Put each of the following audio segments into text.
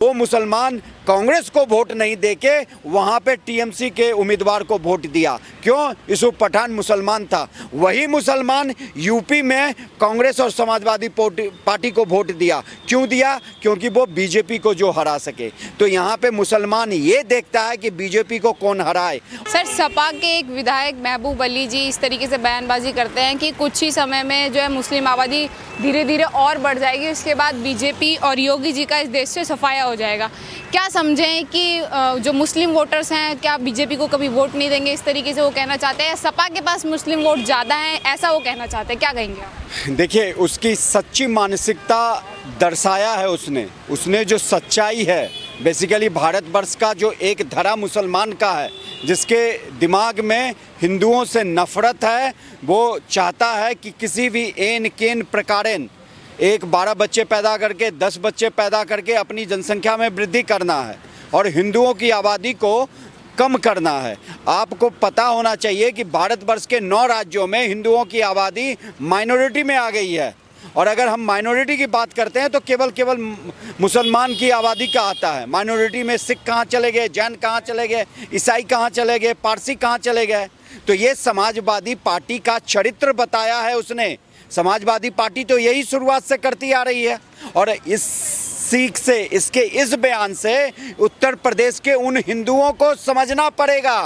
वो मुसलमान कांग्रेस को वोट नहीं देके वहाँ पे टीएमसी के उम्मीदवार को वोट दिया। क्यों? यूसुफ पठान मुसलमान था। वही मुसलमान यूपी में कांग्रेस और समाजवादी पार्टी को वोट दिया। क्यों दिया? क्योंकि वो बीजेपी को जो हरा सके। तो यहाँ पे मुसलमान ये देखता है कि बीजेपी को कौन हराए। सर, सपा के एक विधायक महबूब अली जी इस तरीके से बयानबाजी करते हैं कि कुछ ही समय में जो है मुस्लिम आबादी धीरे धीरे और बढ़ जाएगी, उसके बाद बीजेपी और योगी जी का इस देश से सफाया हो जाएगा। क्या समझें कि जो मुस्लिम वोटर्स हैं क्या बीजेपी को कभी वोट नहीं देंगे, इस तरीके से वो कहना चाहते हैं? सपा के पास मुस्लिम वोट ज़्यादा हैं, ऐसा वो कहना चाहते हैं? क्या कहेंगे आप? देखिए, उसकी सच्ची मानसिकता दर्शाया है उसने जो सच्चाई है बेसिकली भारतवर्ष का जो एक धरा मुसलमान का है, जिसके दिमाग में हिंदुओं से नफरत है। वो चाहता है कि किसी भी एन केन प्रकारेण 12 बच्चे पैदा करके 10 बच्चे पैदा करके अपनी जनसंख्या में वृद्धि करना है और हिंदुओं की आबादी को कम करना है। आपको पता होना चाहिए कि भारतवर्ष के 9 राज्यों में हिंदुओं की आबादी माइनॉरिटी में आ गई है। और अगर हम माइनॉरिटी की बात करते हैं तो केवल मुसलमान की आबादी का आता है। माइनॉरिटी में सिख कहाँ चले गए, जैन कहाँ चले गए, ईसाई कहाँ चले गए, पारसी कहाँ चले गए। तो ये समाजवादी पार्टी का चरित्र बताया है उसने। समाजवादी पार्टी तो यही शुरुआत से करती आ रही है और इस सीख से, इसके इस बयान से उत्तर प्रदेश के उन हिंदुओं को समझना पड़ेगा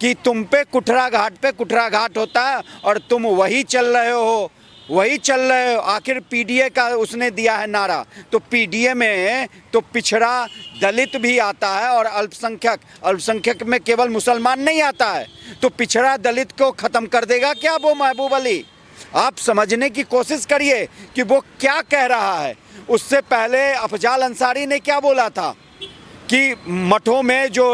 कि तुम पे कुठरा घाट होता है और तुम वही चल रहे हो। आखिर पीडीए का उसने दिया है नारा, तो पीडीए में तो पिछड़ा दलित भी आता है और अल्पसंख्यक में केवल मुसलमान नहीं आता है। तो पिछड़ा दलित को ख़त्म कर देगा क्या वो महबूब अली? आप समझने की कोशिश करिए कि वो क्या कह रहा है। उससे पहले अफजाल अंसारी ने क्या बोला था कि मठों में जो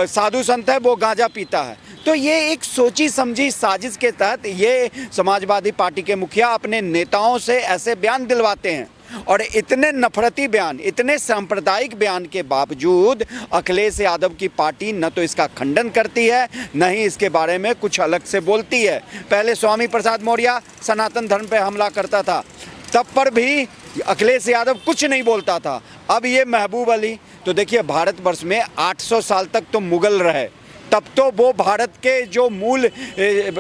साधु संत है वो गांजा पीता है। तो ये एक सोची समझी साजिश के तहत ये समाजवादी पार्टी के मुखिया अपने नेताओं से ऐसे बयान दिलवाते हैं। और इतने नफरती बयान, इतने सांप्रदायिक बयान के बावजूद अखिलेश यादव की पार्टी न तो इसका खंडन करती है, न ही इसके बारे में कुछ अलग से बोलती है। पहले स्वामी प्रसाद मौर्य सनातन धर्म पे हमला करता था, तब पर भी अखिलेश यादव कुछ नहीं बोलता था। अब ये महबूब अली, तो देखिए भारतवर्ष में 800 साल तक तो मुगल रहे, तब तो वो भारत के जो मूल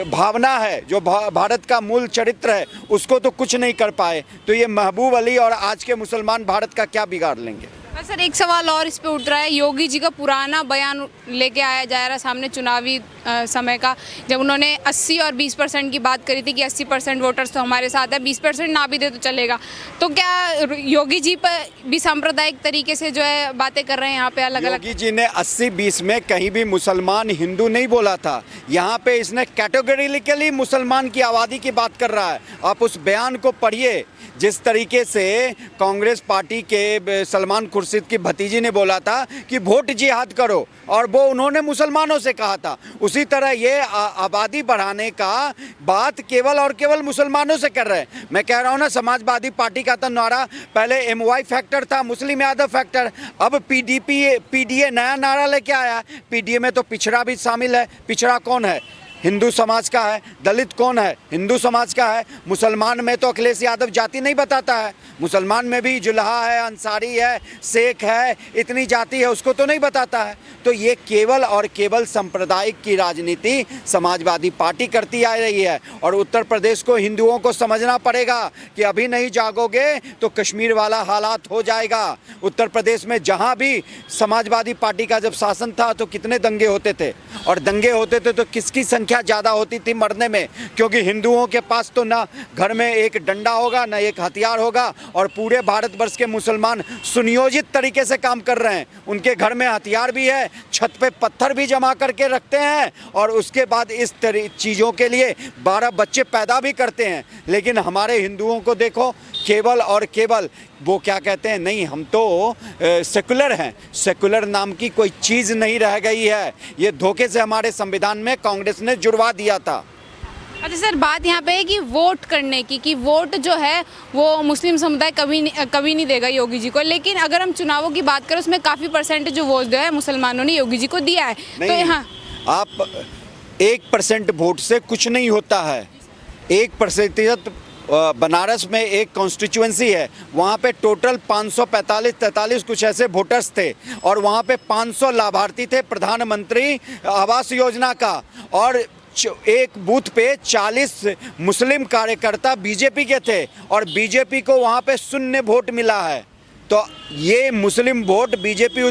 भावना है, जो भारत का मूल चरित्र है, उसको तो कुछ नहीं कर पाए। तो ये महबूब अली और आज के मुसलमान भारत का क्या बिगाड़ लेंगे? सर, एक सवाल और इस पे उठ रहा है। योगी जी का पुराना बयान लेके आया जा रहा है सामने चुनावी समय का, जब उन्होंने 80 और 20% की बात करी थी कि 80% वोटर्स तो हमारे साथ है, 20% ना भी दे तो चलेगा। तो क्या योगी जी पर भी सांप्रदायिक तरीके से जो है बातें कर रहे हैं यहाँ पे अलग-अलग? योगी जी ने 80-20 में कहीं भी मुसलमान हिंदू नहीं बोला था। यहाँ पे इसने कैटेगोरिकली मुसलमान की आबादी की बात कर रहा है। आप उस बयान को पढ़िए, जिस तरीके से कांग्रेस पार्टी के सलमान खुर्शीद की भतीजी ने बोला था कि वोट जिहाद करो, और वो उन्होंने मुसलमानों से कहा था। उसी तरह ये आबादी बढ़ाने का बात केवल और केवल मुसलमानों से कर रहे हैं। मैं कह रहा हूँ ना, समाजवादी पार्टी का तो नारा पहले MY फैक्टर था, मुस्लिम यादव फैक्टर, अब पीडीए नया नारा लेके आया। पीडीए में तो पिछड़ा भी शामिल है। पिछड़ा कौन है? हिंदू समाज का है। दलित कौन है? हिंदू समाज का है। मुसलमान में तो अखिलेश यादव जाति नहीं बताता है। मुसलमान में भी जुल्हा है, अंसारी है, शेख है, इतनी जाति है, उसको तो नहीं बताता है। तो ये केवल और केवल सांप्रदायिक की राजनीति समाजवादी पार्टी करती आ रही है। और उत्तर प्रदेश को हिंदुओं को समझना पड़ेगा कि अभी नहीं जागोगे तो कश्मीर वाला हालात हो जाएगा। उत्तर प्रदेश में जहाँ भी समाजवादी पार्टी का जब शासन था तो कितने दंगे होते थे, और दंगे होते थे तो किसकी संख्या ज़्यादा होती थी मरने में? क्योंकि हिंदुओं के पास तो ना घर में एक डंडा होगा, ना एक हथियार होगा, और पूरे भारतवर्ष के मुसलमान सुनियोजित तरीके से काम कर रहे हैं। उनके घर में हथियार भी है, छत पे पत्थर भी जमा करके रखते हैं, और उसके बाद इस चीज़ों के लिए 12 बच्चे पैदा भी करते हैं। लेकिन हमारे हिंदुओं को देखो, केवल और केवल वो क्या कहते हैं, नहीं हम तो सेकुलर हैं। सेकुलर नाम की कोई चीज़ नहीं रह गई है। ये धोखे से हमारे संविधान में कांग्रेस ने जुड़वा दिया था। अच्छा सर, बात यहाँ पे है कि वोट करने की, कि वोट जो है वो मुस्लिम समुदाय कभी नहीं देगा योगी जी को। लेकिन अगर हम चुनावों की बात करें, उसमें काफ़ी परसेंटेज जो वोट जो है मुसलमानों ने योगी जी को दिया है। तो यहाँ आप 1% वोट से कुछ नहीं होता है। 1% बनारस में एक कॉन्स्टिट्यूएंसी है, वहाँ पे टोटल 545-43 कुछ ऐसे वोटर्स थे और वहाँ पे 500 लाभार्थी थे प्रधानमंत्री आवास योजना का, और एक बूथ पे 40 मुस्लिम कार्यकर्ता बीजेपी के थे और बीजेपी को वहाँ पे शून्य वोट मिला है। तो ये मुस्लिम वोट बीजेपी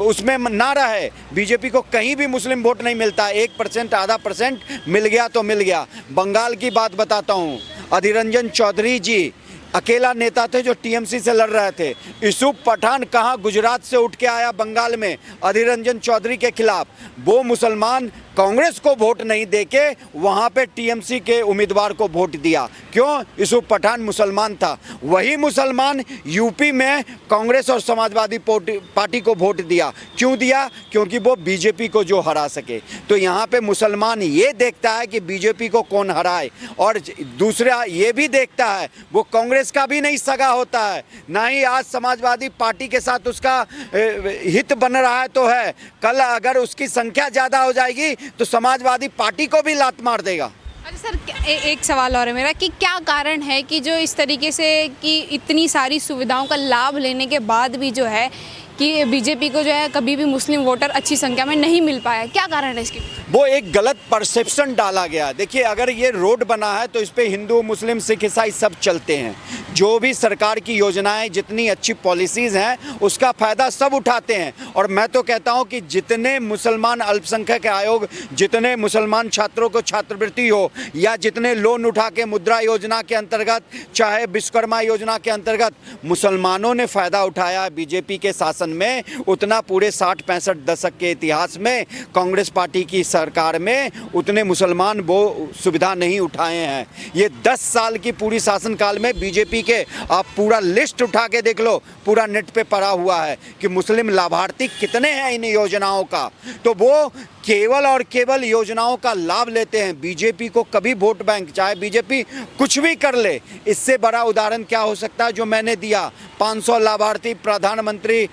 उसमें ना रहे, बीजेपी को कहीं भी मुस्लिम वोट नहीं मिलता, 1% आधा परसेंट मिल गया तो मिल गया। बंगाल की बात बताता हूँ, अधीर रंजन चौधरी जी अकेला नेता थे जो टीएमसी से लड़ रहे थे। यूसुफ पठान कहाँ गुजरात से उठ के आया बंगाल में अधीर रंजन चौधरी के खिलाफ, वो मुसलमान कांग्रेस को वोट नहीं देके वहाँ पे टीएमसी के उम्मीदवार को वोट दिया। क्यों? यूसुफ पठान मुसलमान था। वही मुसलमान यूपी में कांग्रेस और समाजवादी पार्टी को वोट दिया। क्यों दिया? क्योंकि वो बीजेपी को जो हरा सके। तो यहाँ पे मुसलमान ये देखता है कि बीजेपी को कौन हराए, और दूसरा ये भी देखता है वो कांग्रेस का भी नहीं सगा होता है, ना ही आज समाजवादी पार्टी के साथ उसका हित बन रहा है। तो है कल अगर उसकी संख्या ज़्यादा हो जाएगी तो समाजवादी पार्टी को भी लात मार देगा। अच्छा सर, एक सवाल और है मेरा कि क्या कारण है कि जो इस तरीके से कि इतनी सारी सुविधाओं का लाभ लेने के बाद भी जो है कि बीजेपी को जो है कभी भी मुस्लिम वोटर अच्छी संख्या में नहीं मिल पाया, क्या कारण है इसकी? वो एक गलत परसेप्शन डाला गया। देखिए, अगर ये रोड बना है तो इस पे हिंदू मुस्लिम सिख ईसाई सब चलते हैं। जो भी सरकार की योजनाएं, जितनी अच्छी पॉलिसीज़ हैं, उसका फ़ायदा सब उठाते हैं। और मैं तो कहता हूं कि जितने मुसलमान अल्पसंख्यक आयोग, जितने मुसलमान छात्रों को छात्रवृत्ति हो, या जितने लोन उठा के मुद्रा योजना के अंतर्गत, चाहे विश्वकर्मा योजना के अंतर्गत मुसलमानों ने फ़ायदा उठाया बीजेपी के शासन में, उतना पूरे 60-65 दशक के इतिहास में कांग्रेस पार्टी की सरकार में उतने मुसलमान वो सुविधा नहीं उठाए हैं। ये 10 साल की पूरी शासनकाल में बीजेपी के आप पूरा लिस्ट उठा के देख लो, पूरा नेट पे पड़ा हुआ है कि मुस्लिम लाभार्थी कितने हैं इन योजनाओं का। तो वो केवल और केवल योजनाओं का लाभ लेते हैं। बीजेपी को कभी वोट बैंक, चाहे बीजेपी कुछ भी कर ले, इससे बड़ा उदाहरण क्या हो सकता है जो मैंने दिया। 500 लाभार्थी प्रधानमंत्री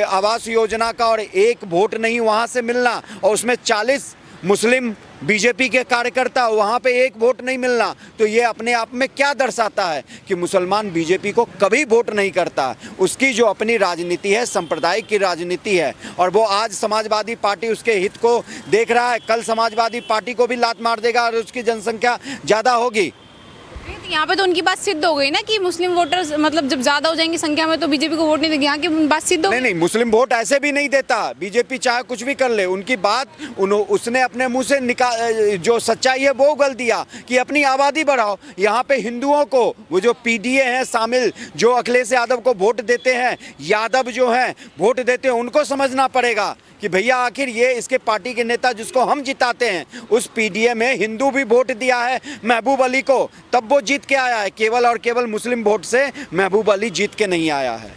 आवास योजना का और एक वोट नहीं वहाँ से मिलना, और उसमें 40 मुस्लिम बीजेपी के कार्यकर्ता, वहाँ पे एक वोट नहीं मिलना। तो ये अपने आप में क्या दर्शाता है कि मुसलमान बीजेपी को कभी वोट नहीं करता। उसकी जो अपनी राजनीति है, सांप्रदायिक की राजनीति है, और वो आज समाजवादी पार्टी उसके हित को देख रहा है, कल समाजवादी पार्टी को भी लात मार देगा और उसकी जनसंख्या ज़्यादा होगी। यहाँ पे तो उनकी बात सिद्ध हो गई ना कि मुस्लिम वोटर्स मतलब जब ज़्यादा हो जाएंगे संख्या में तो बीजेपी को वोट नहीं देंगे। यहाँ की बात सिद्ध हो गई। नहीं, मुस्लिम वोट ऐसे भी नहीं देता बीजेपी, चाहे कुछ भी कर ले। उनकी बात उसने अपने मुंह से जो सच्चाई है वो उगल दिया कि अपनी आबादी बढ़ाओ। यहाँ पे हिंदुओं को, वो जो पीडीए हैं शामिल, जो अखिलेश यादव को वोट देते हैं, यादव जो हैं वोट देते हैं, उनको समझना पड़ेगा कि भैया आखिर ये इसके पार्टी के नेता जिसको हम जिताते हैं, उस पीडीए में हिंदू भी वोट दिया है महबूब अली को, तब वो जीत के आया है। केवल और केवल मुस्लिम वोट से महबूब अली जीत के नहीं आया है।